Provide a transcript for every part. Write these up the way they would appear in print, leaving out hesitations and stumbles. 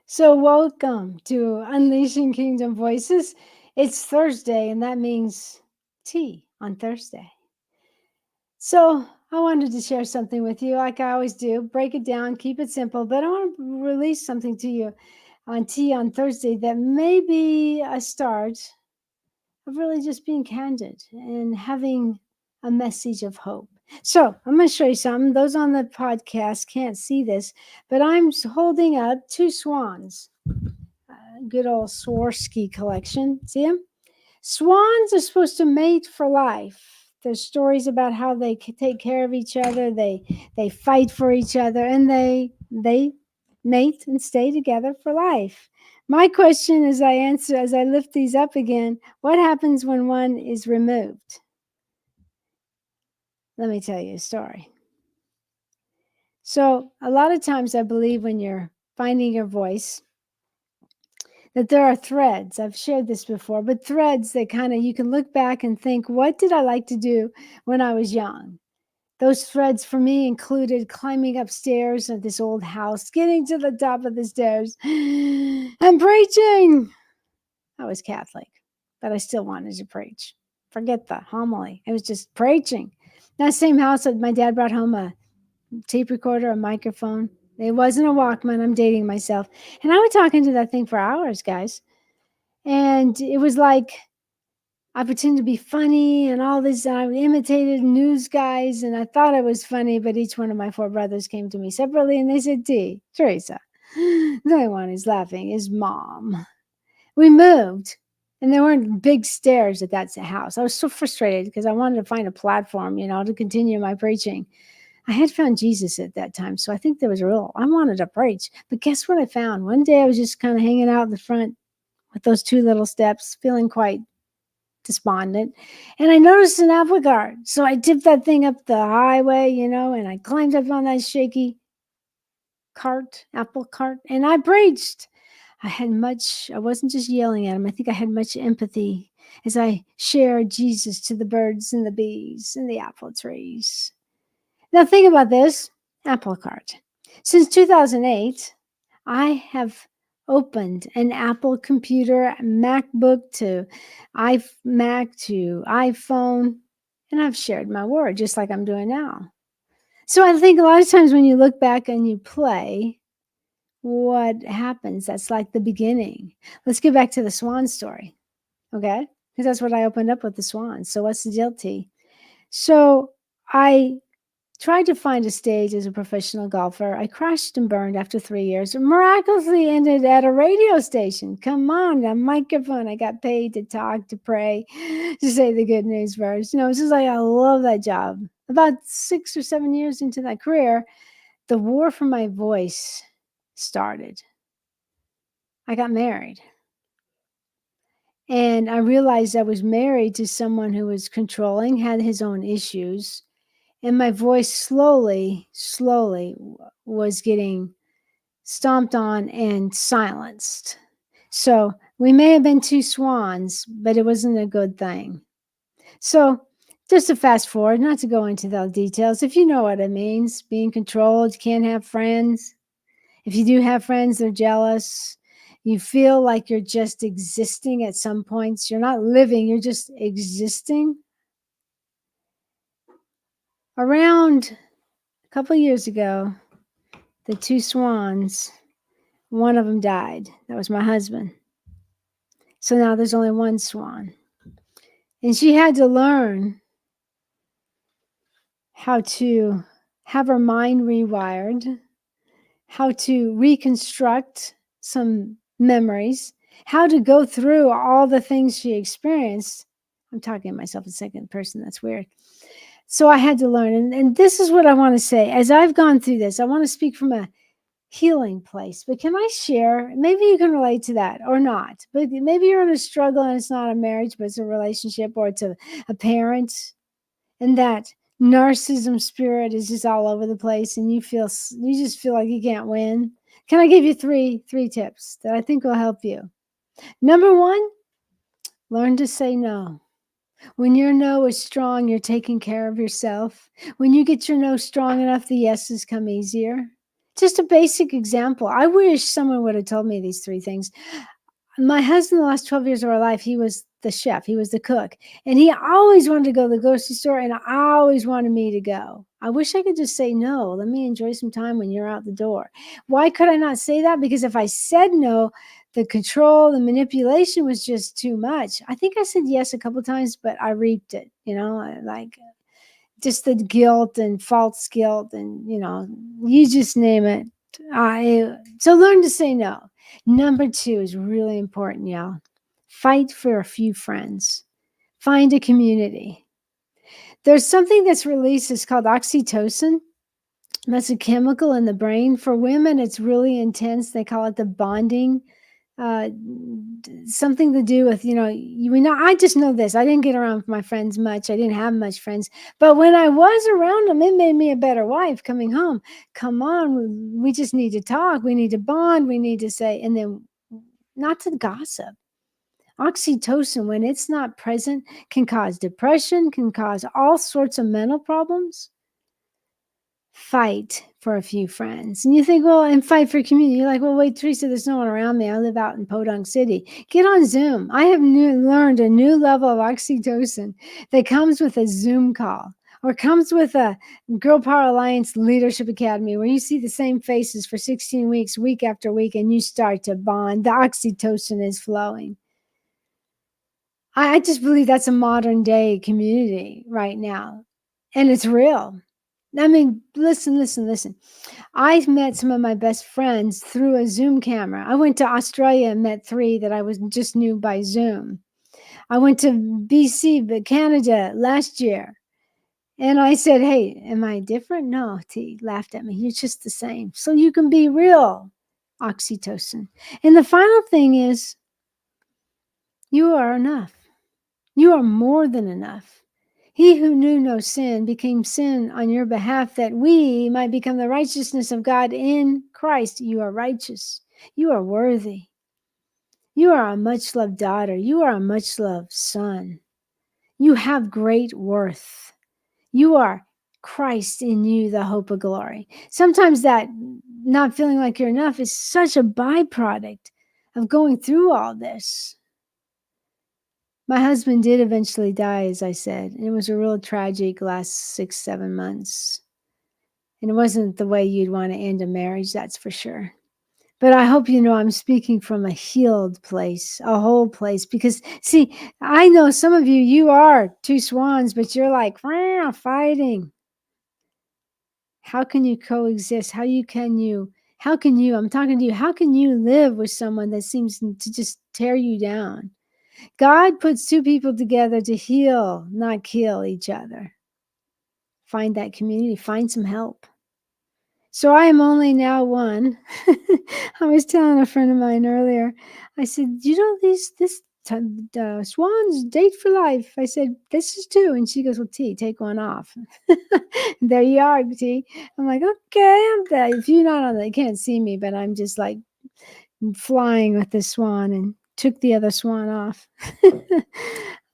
So, welcome to Unleashing Kingdom Voices. It's Thursday, and that means tea on Thursday. So, I wanted to share something with you, like I always do. Break it down, keep it simple, but I want to release something to you on tea on Thursday that may be a start of really just being candid and having a message of hope. So, I'm going to show you something. Those on the podcast can't see this, but I'm holding up two swans. Good old Swarovski collection. See them? Swans are supposed to mate for life. There's stories about how they take care of each other. They fight for each other, and they mate and stay together for life. My question as I lift these up again, what happens when one is removed? Let me tell you a story. So, a lot of times I believe when you're finding your voice, that there are threads. I've shared this before, but threads that kind of you can look back and think, what did I like to do when I was young? Those threads for me included climbing upstairs of this old house, getting to the top of the stairs and preaching. I was Catholic, but I still wanted to preach. Forget the homily. It was just preaching. That same house that my dad brought home a tape recorder, a microphone. It wasn't a Walkman. I'm dating myself. And I would talk into that thing for hours, guys. And it was like I pretended to be funny and all this. I imitated news guys, and I thought I was funny. But each one of my four brothers came to me separately, and they said, Theresa, the only one who's laughing is Mom. We moved, and there weren't big stairs at that house. I was so frustrated because I wanted to find a platform, to continue my preaching. I had found Jesus at that time, so I think there was I wanted to preach. But guess what I found? One day I was just kind of hanging out in the front with those two little steps, feeling quite despondent. And I noticed an apple cart. So I tipped that thing up the highway, and I climbed up on that shaky apple cart, and I preached. I wasn't just yelling at him. I think I had much empathy as I shared Jesus to the birds and the bees and the apple trees. Now think about this apple cart. Since 2008, I have opened an Apple computer, MacBook to iMac to iPhone, and I've shared my word just like I'm doing now. So I think a lot of times when you look back and you play, what happens? That's like the beginning. Let's get back to the swan story, okay? Because that's what I opened up with, the swans. So what's the deal, T? So I tried to find a stage as a professional golfer. I crashed and burned after 3 years. Miraculously ended at a radio station. Come on, a microphone. I got paid to talk, to pray, to say the good news verse. It's just like I love that job. About 6 or 7 years into that career, the war for my voice started. I got married. And I realized I was married to someone who was controlling, had his own issues. And my voice slowly was getting stomped on and silenced. So we may have been two swans, but it wasn't a good thing. So just to fast forward, not to go into the details, if you know what it means, being controlled, you can't have friends. If you do have friends, they're jealous. You feel like you're just existing at some points. You're not living, you're just existing. Around a couple of years ago, the two swans, one of them died. That was my husband. So now there's only one swan. And she had to learn how to have her mind rewired, how to reconstruct some memories, how to go through all the things she experienced. I'm talking to myself in second person. That's weird. So I had to learn. And this is what I want to say. As I've gone through this, I want to speak from a healing place. But can I share? Maybe you can relate to that or not. But maybe you're in a struggle and it's not a marriage, but it's a relationship or it's a parent. And that narcissism spirit is just all over the place and you just feel like you can't win. Can I give you three tips that I think will help you? Number one, learn to say no. When your no is strong, you're taking care of yourself. When you get your no strong enough, the yeses come easier. Just a basic example. I wish someone would have told me these 3 things. My husband, the last 12 years of our life, he was the chef, he was the cook, and he always wanted to go to the grocery store, and I always wanted me to go. I wish I could just say, "No, let me enjoy some time when you're out the door." Why could I not say that? Because if I said no, the control, the manipulation was just too much. I think I said yes a couple times, but I reaped it, like just the guilt and false guilt and, you just name it. So learn to say no. Number 2 is really important, y'all. Fight for a few friends. Find a community. There's something that's released, it's called oxytocin. That's a chemical in the brain. For women, it's really intense. They call it the bonding, uh, something to do with, I just know this. I didn't get around with my friends much. I didn't have much friends. But when I was around them, it made me a better wife coming home. Come on, we just need to talk. We need to bond. We need to say, and then not to gossip. Oxytocin, when it's not present, can cause depression, can cause all sorts of mental problems. Fight for a few friends. And you think, well, and fight for community. You're like, well, wait, Theresa, there's no one around me. I live out in Podunk City. Get on Zoom. I have learned a new level of oxytocin that comes with a Zoom call or comes with a Girl Power Alliance Leadership Academy where you see the same faces for 16 weeks, week after week, and you start to bond. The oxytocin is flowing. I just believe that's a modern day community right now. And it's real. I mean, listen. I met some of my best friends through a Zoom camera. I went to Australia and met 3 that I was just knew by Zoom. I went to BC, but Canada last year. And I said, hey, am I different? No, T laughed at me. You're just the same. So you can be real, oxytocin. And the final thing is, you are enough. You are more than enough. He who knew no sin became sin on your behalf that we might become the righteousness of God in Christ. You are righteous. You are worthy. You are a much loved daughter. You are a much loved son. You have great worth. You are Christ in you, the hope of glory. Sometimes that not feeling like you're enough is such a byproduct of going through all this. My husband did eventually die, as I said, and it was a real tragic last 6, 7 months. And it wasn't the way you'd want to end a marriage, that's for sure. But I hope you know I'm speaking from a healed place, a whole place, because see, I know some of you, you are 2 swans, but you're like, fighting. How can you coexist? I'm talking to you, how can you live with someone that seems to just tear you down? God puts 2 people together to heal, not kill each other. Find that community, find some help. So I am only now one. I was telling a friend of mine earlier, I said, swans date for life. I said, this is 2. And she goes, well, T, take one off. There you are, T. I'm like, okay, I'm there. If you're not on you can't see me, but I'm just like flying with this swan and took the other swan off.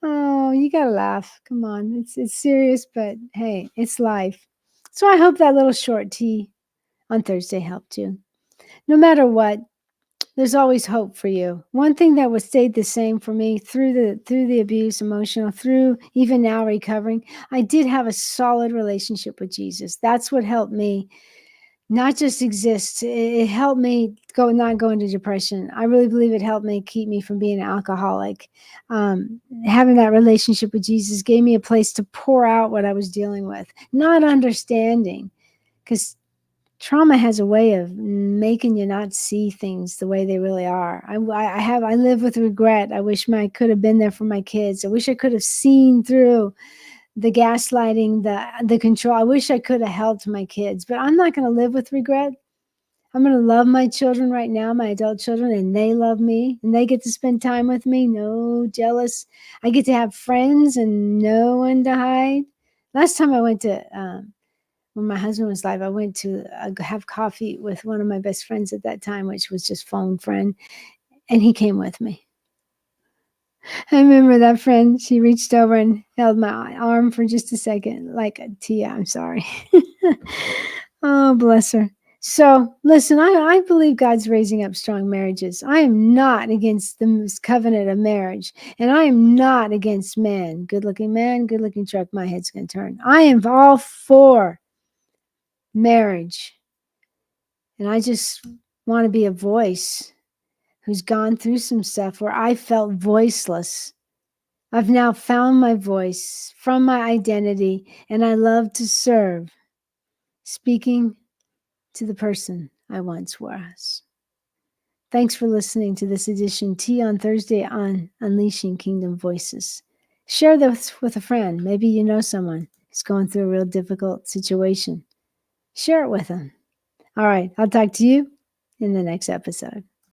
Oh, you gotta laugh. Come on. It's serious, but hey, it's life. So I hope that little short tea on Thursday helped you. No matter what, there's always hope for you. One thing that was stayed the same for me through the abuse, emotional, through even now recovering, I did have a solid relationship with Jesus. That's what helped me not just exist. It helped me not go into depression. I really believe it helped me keep me from being an alcoholic. Having that relationship with Jesus gave me a place to pour out what I was dealing with, not understanding, because trauma has a way of making you not see things the way they really are. I live with regret. I wish I could have been there for my kids. I wish I could have seen through the gaslighting, the control. I wish I could have helped my kids, but I'm not going to live with regret. I'm going to love my children right now, my adult children, and they love me, and they get to spend time with me. No jealous. I get to have friends and no one to hide. Last time I went to, when my husband was alive, I went to have coffee with one of my best friends at that time, which was just phone friend, and he came with me. I remember that friend, she reached over and held my arm for just a second, like, Tia, I'm sorry. Oh, bless her. So, listen, I believe God's raising up strong marriages. I am not against the covenant of marriage, and I am not against men. Good looking man, good looking truck, my head's going to turn. I am all for marriage. And I just want to be a voice who's gone through some stuff where I felt voiceless. I've now found my voice from my identity, and I love to serve, speaking to the person I once was. Thanks for listening to this edition Tea on Thursday on Unleashing Kingdom Voices. Share this with a friend. Maybe you know someone who's going through a real difficult situation. Share it with them. All right, I'll talk to you in the next episode.